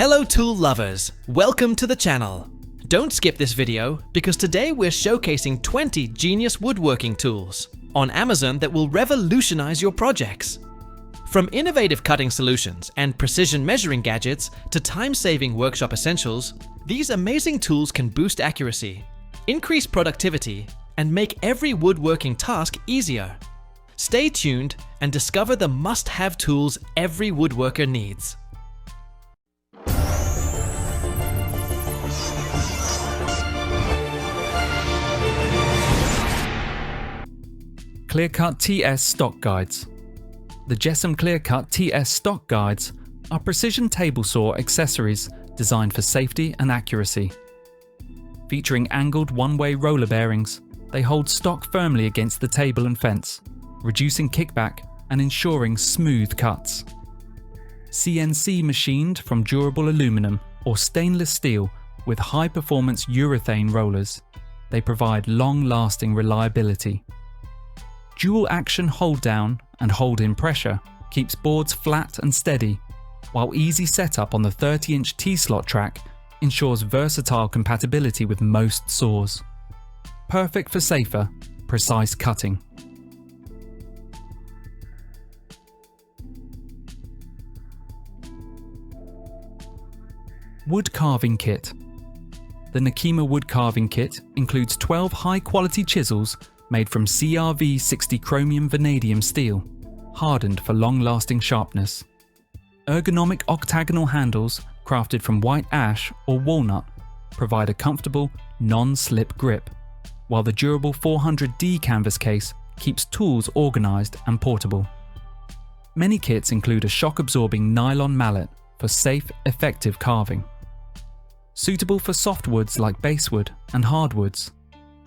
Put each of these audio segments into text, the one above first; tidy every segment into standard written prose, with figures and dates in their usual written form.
Hello tool lovers, welcome to the channel. Don't skip this video because today we're showcasing 20 genius woodworking tools on Amazon that will revolutionize your projects. From innovative cutting solutions and precision measuring gadgets to time-saving workshop essentials, these amazing tools can boost accuracy, increase productivity, and make every woodworking task easier. Stay tuned and discover the must-have tools every woodworker needs. Clearcut TS Stock Guides. The Jessam Clearcut TS Stock Guides are precision table saw accessories designed for safety and accuracy. Featuring angled one-way roller bearings, they hold stock firmly against the table and fence, reducing kickback and ensuring smooth cuts. CNC machined from durable aluminum or stainless steel with high-performance urethane rollers, they provide long-lasting reliability. Dual action hold down and hold in pressure keeps boards flat and steady, while easy setup on the 30-inch T-slot track ensures versatile compatibility with most saws. Perfect for safer, precise cutting. Wood Carving Kit. The Nakima Wood Carving Kit includes 12 high-quality chisels made from CRV 60 chromium vanadium steel, hardened for long-lasting sharpness. Ergonomic octagonal handles crafted from white ash or walnut provide a comfortable, non-slip grip, while the durable 400D canvas case keeps tools organized and portable. Many kits include a shock-absorbing nylon mallet for safe, effective carving. Suitable for softwoods like basswood and hardwoods,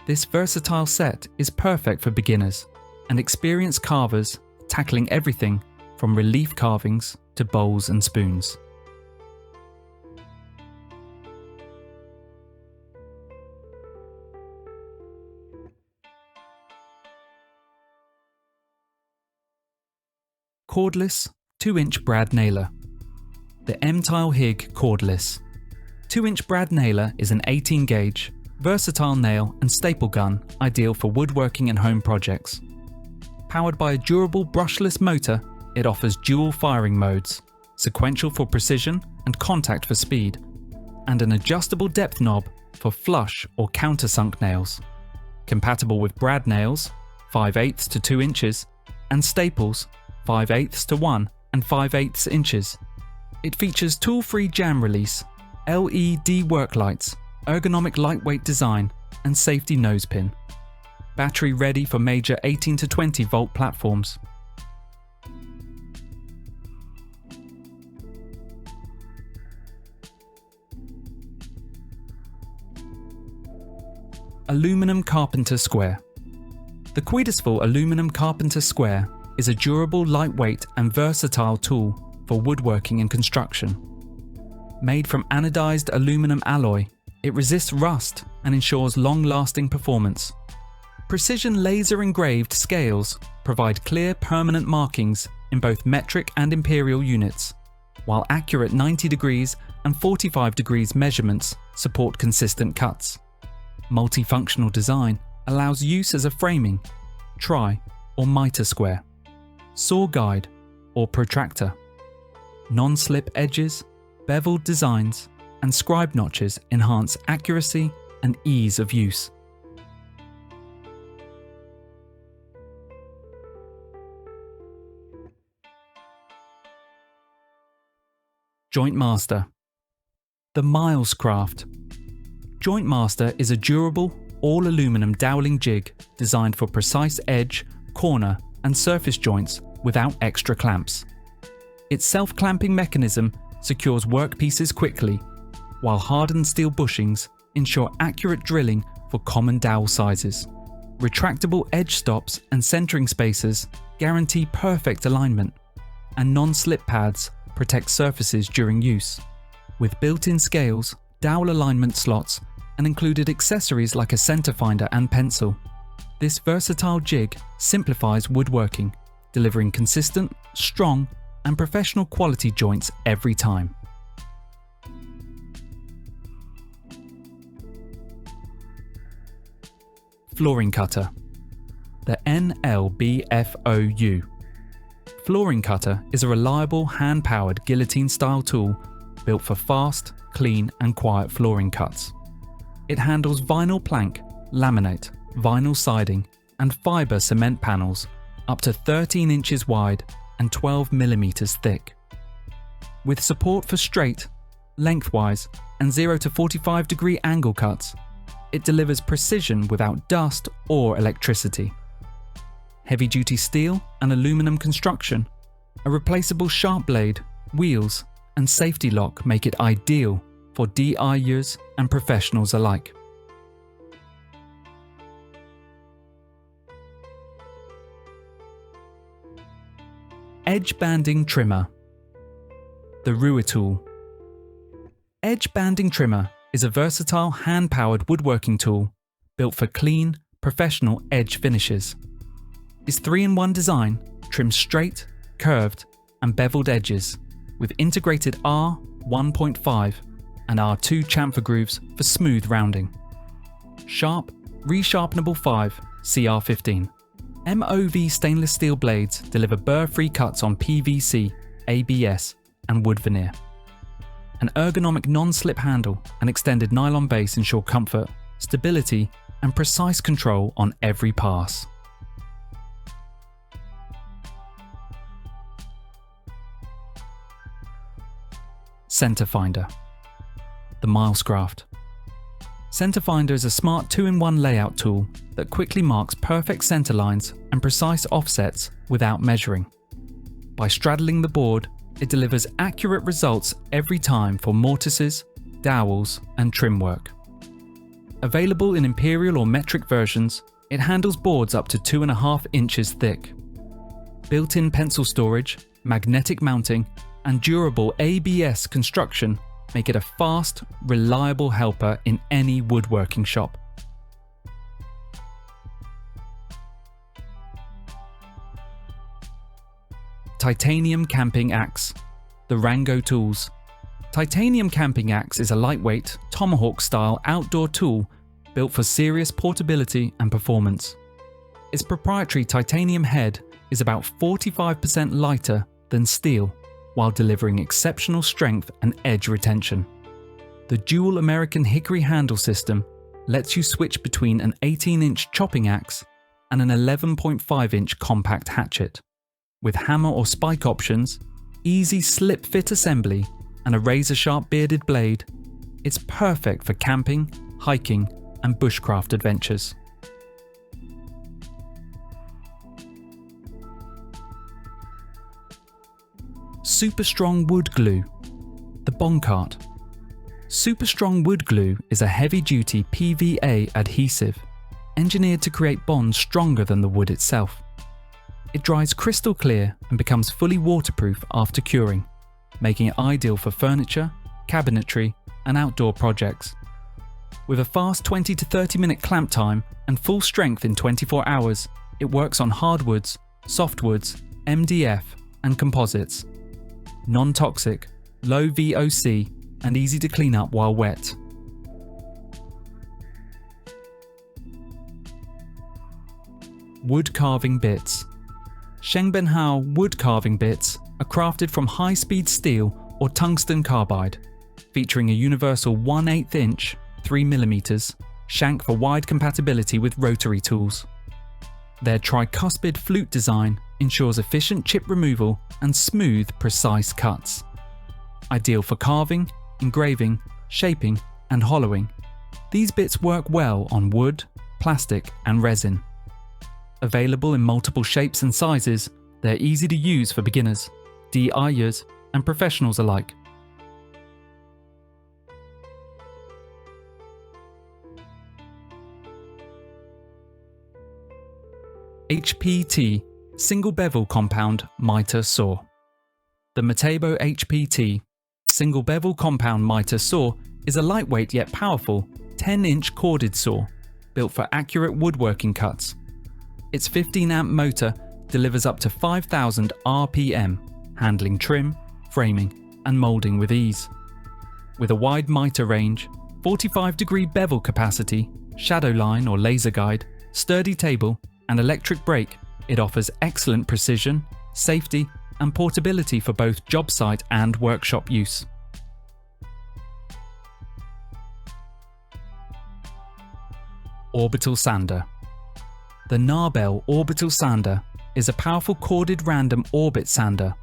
this versatile set is perfect for beginners and experienced carvers tackling everything from relief carvings to bowls and spoons. Cordless 2-inch brad nailer. The M-Tile Hig Cordless 2-inch brad nailer is an 18-gauge, versatile nail and staple gun ideal for woodworking and home projects. Powered by a durable brushless motor, it offers dual firing modes, sequential for precision and contact for speed, and an adjustable depth knob for flush or countersunk nails. Compatible with brad nails 5/8 to 2 inches and staples 5/8 to 1 and 5/8 inches. It features tool-free jam release, LED work lights, ergonomic lightweight design, and safety nose pin. Battery ready for major 18 to 20 volt platforms. Aluminum Carpenter Square. The Quidisful Aluminum Carpenter Square is a durable, lightweight, and versatile tool for woodworking and construction. Made from anodized aluminum alloy, it resists rust and ensures long-lasting performance. Precision laser-engraved scales provide clear, permanent markings in both metric and imperial units, while accurate 90 degrees and 45 degrees measurements support consistent cuts. Multifunctional design allows use as a framing, tri, or mitre square, saw guide, or protractor. Non-slip edges, beveled designs, and scribe notches enhance accuracy and ease of use. Joint Master. The Miles Craft. Joint Master is a durable, all-aluminum doweling jig designed for precise edge, corner, and surface joints without extra clamps. Its self-clamping mechanism secures workpieces quickly, while hardened steel bushings ensure accurate drilling for common dowel sizes. Retractable edge stops and centering spacers guarantee perfect alignment, and non-slip pads protect surfaces during use. With built-in scales, dowel alignment slots, and included accessories like a center finder and pencil, this versatile jig simplifies woodworking, delivering consistent, strong, and professional quality joints every time. Flooring Cutter. The NLBFOU. Flooring Cutter is a reliable hand-powered guillotine-style tool built for fast, clean and quiet flooring cuts. It handles vinyl plank, laminate, vinyl siding and fibre cement panels up to 13 inches wide and 12 millimeters thick. With support for straight, lengthwise and 0 to 45 degree angle cuts, it delivers precision without dust or electricity. Heavy-duty steel and aluminum construction, a replaceable sharp blade, wheels and safety lock make it ideal for DIYers and professionals alike. Edge Banding Trimmer. The REVOLUTIonize. Edge Banding Trimmer is a versatile hand-powered woodworking tool built for clean, professional edge finishes. Its 3-in-1 design trims straight, curved and beveled edges with integrated R1.5 and R2 chamfer grooves for smooth rounding. Sharp, resharpenable 5 CR15. MOV stainless steel blades deliver burr-free cuts on PVC, ABS and wood veneer. An ergonomic non-slip handle and extended nylon base ensure comfort, stability and precise control on every pass. Center Finder. The Milescraft. Center Finder is a smart 2-in-1 layout tool that quickly marks perfect center lines and precise offsets without measuring. By straddling the board, it delivers accurate results every time for mortises, dowels and trim work. Available in imperial or metric versions, it handles boards up to 2.5 inches thick. Built-in pencil storage, magnetic mounting and durable ABS construction make it a fast, reliable helper in any woodworking shop. Titanium Camping Axe. The Rango Tools. Titanium Camping Axe is a lightweight, tomahawk-style outdoor tool built for serious portability and performance. Its proprietary titanium head is about 45% lighter than steel, while delivering exceptional strength and edge retention. The dual American hickory handle system lets you switch between an 18-inch chopping axe and an 11.5-inch compact hatchet. With hammer or spike options, easy slip-fit assembly and a razor-sharp bearded blade, it's perfect for camping, hiking and bushcraft adventures. Super Strong Wood Glue. The Boncart. Super Strong Wood Glue is a heavy-duty PVA adhesive engineered to create bonds stronger than the wood itself. It dries crystal clear and becomes fully waterproof after curing, making it ideal for furniture, cabinetry and outdoor projects. With a fast 20 to 30 minute clamp time and full strength in 24 hours, it works on hardwoods, softwoods, MDF and composites. Non-toxic, low VOC and easy to clean up while wet. Wood carving bits. Shengbenhao wood carving bits are crafted from high-speed steel or tungsten carbide, featuring a universal 1/8 inch 3mm shank for wide compatibility with rotary tools. Their tricuspid flute design ensures efficient chip removal and smooth, precise cuts. Ideal for carving, engraving, shaping and hollowing, these bits work well on wood, plastic and resin. Available in multiple shapes and sizes, they're easy to use for beginners, DIYers and professionals alike. HPT Single Bevel Compound Miter Saw. The Metabo HPT Single Bevel Compound Miter Saw is a lightweight yet powerful 10-inch corded saw built for accurate woodworking cuts. Its 15-amp motor delivers up to 5,000 RPM, handling trim, framing and moulding with ease. With a wide miter range, 45-degree bevel capacity, shadow line or laser guide, sturdy table, and electric brake, it offers excellent precision, safety, and portability for both job site and workshop use. Orbital Sander. The Narbel Orbital Sander is a powerful corded random orbit sander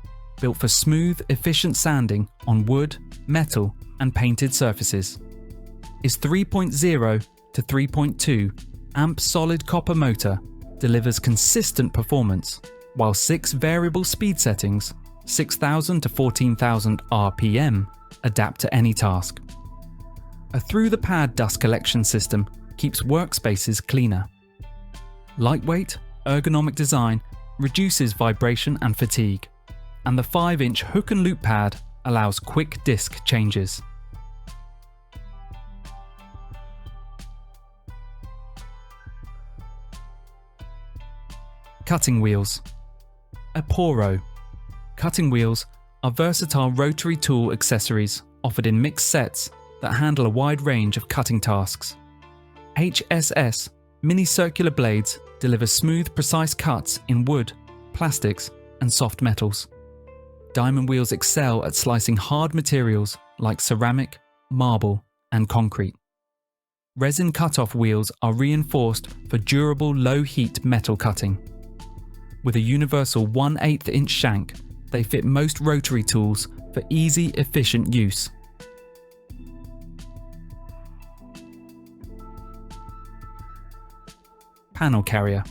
built for smooth, efficient sanding on wood, metal, and painted surfaces. Its 3.0 to 3.2 amp solid copper motor delivers consistent performance, while 6 variable speed settings, 6,000 to 14,000 RPM, adapt to any task. A through-the-pad dust collection system keeps workspaces cleaner. Lightweight, ergonomic design reduces vibration and fatigue, and the 5-inch hook and loop pad allows quick disc changes. Cutting wheels. Aporo. Cutting wheels are versatile rotary tool accessories offered in mixed sets that handle a wide range of cutting tasks. HSS mini circular blades deliver smooth, precise cuts in wood, plastics, and soft metals. Diamond wheels excel at slicing hard materials like ceramic, marble, and concrete. Resin cut-off wheels are reinforced for durable low-heat metal cutting. With a universal 1/8 inch shank, they fit most rotary tools for easy, efficient use. Panel carrier.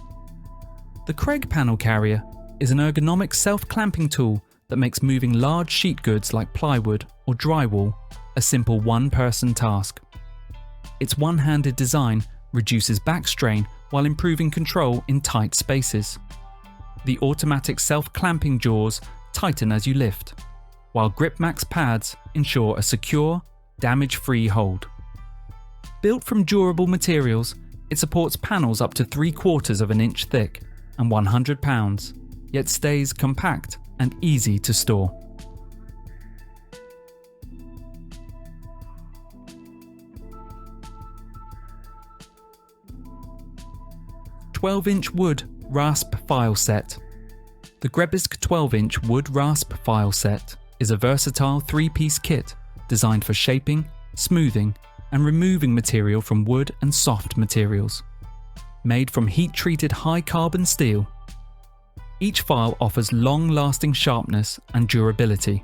The Craig panel carrier is an ergonomic self-clamping tool that makes moving large sheet goods like plywood or drywall a simple one-person task. Its one-handed design reduces back strain while improving control in tight spaces. The automatic self-clamping jaws tighten as you lift, while GripMax pads ensure a secure, damage-free hold. Built from durable materials, it supports panels up to 3/4 of an inch thick and 100 pounds, yet stays compact and easy to store. 12-inch wood Rasp file set. The Grebisk 12-inch wood Rasp file set is a versatile 3-piece kit designed for shaping, smoothing, and removing material from wood and soft materials. Made from heat-treated high-carbon steel, each file offers long-lasting sharpness and durability.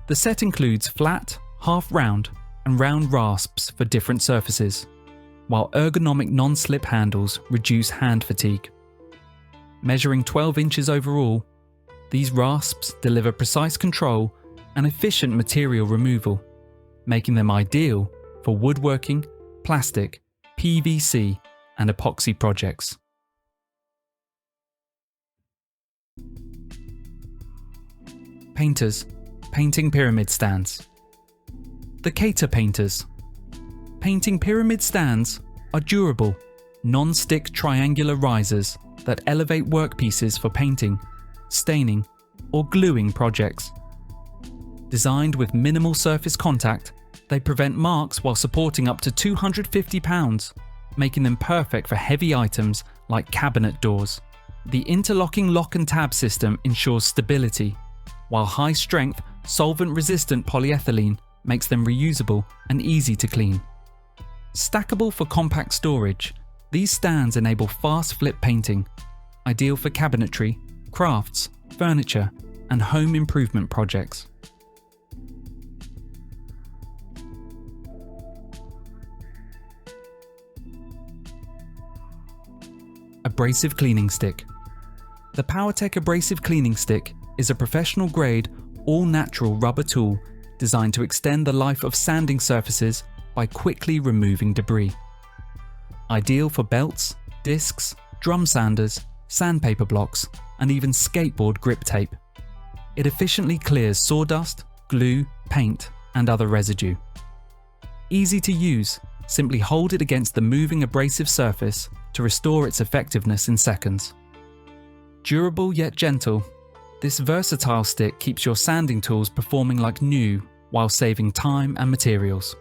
The set includes flat, half-round, and round rasps for different surfaces, while ergonomic non-slip handles reduce hand fatigue. Measuring 12 inches overall, these rasps deliver precise control and efficient material removal, making them ideal for woodworking, plastic, PVC, and epoxy projects. Painters, painting pyramid stands. The Cater painters. Painting pyramid stands are durable, non-stick triangular risers that elevate workpieces for painting, staining, or gluing projects. Designed with minimal surface contact, they prevent marks while supporting up to 250 pounds, making them perfect for heavy items like cabinet doors. The interlocking lock and tab system ensures stability, while high-strength, solvent-resistant polyethylene makes them reusable and easy to clean. Stackable for compact storage, these stands enable fast flip painting, ideal for cabinetry, crafts, furniture, and home improvement projects. Abrasive cleaning stick. The PowerTech Abrasive Cleaning Stick is a professional-grade, all-natural rubber tool designed to extend the life of sanding surfaces by quickly removing debris. Ideal for belts, discs, drum sanders, sandpaper blocks, and even skateboard grip tape. It efficiently clears sawdust, glue, paint, and other residue. Easy to use, simply hold it against the moving abrasive surface to restore its effectiveness in seconds. Durable yet gentle, this versatile stick keeps your sanding tools performing like new while saving time and materials.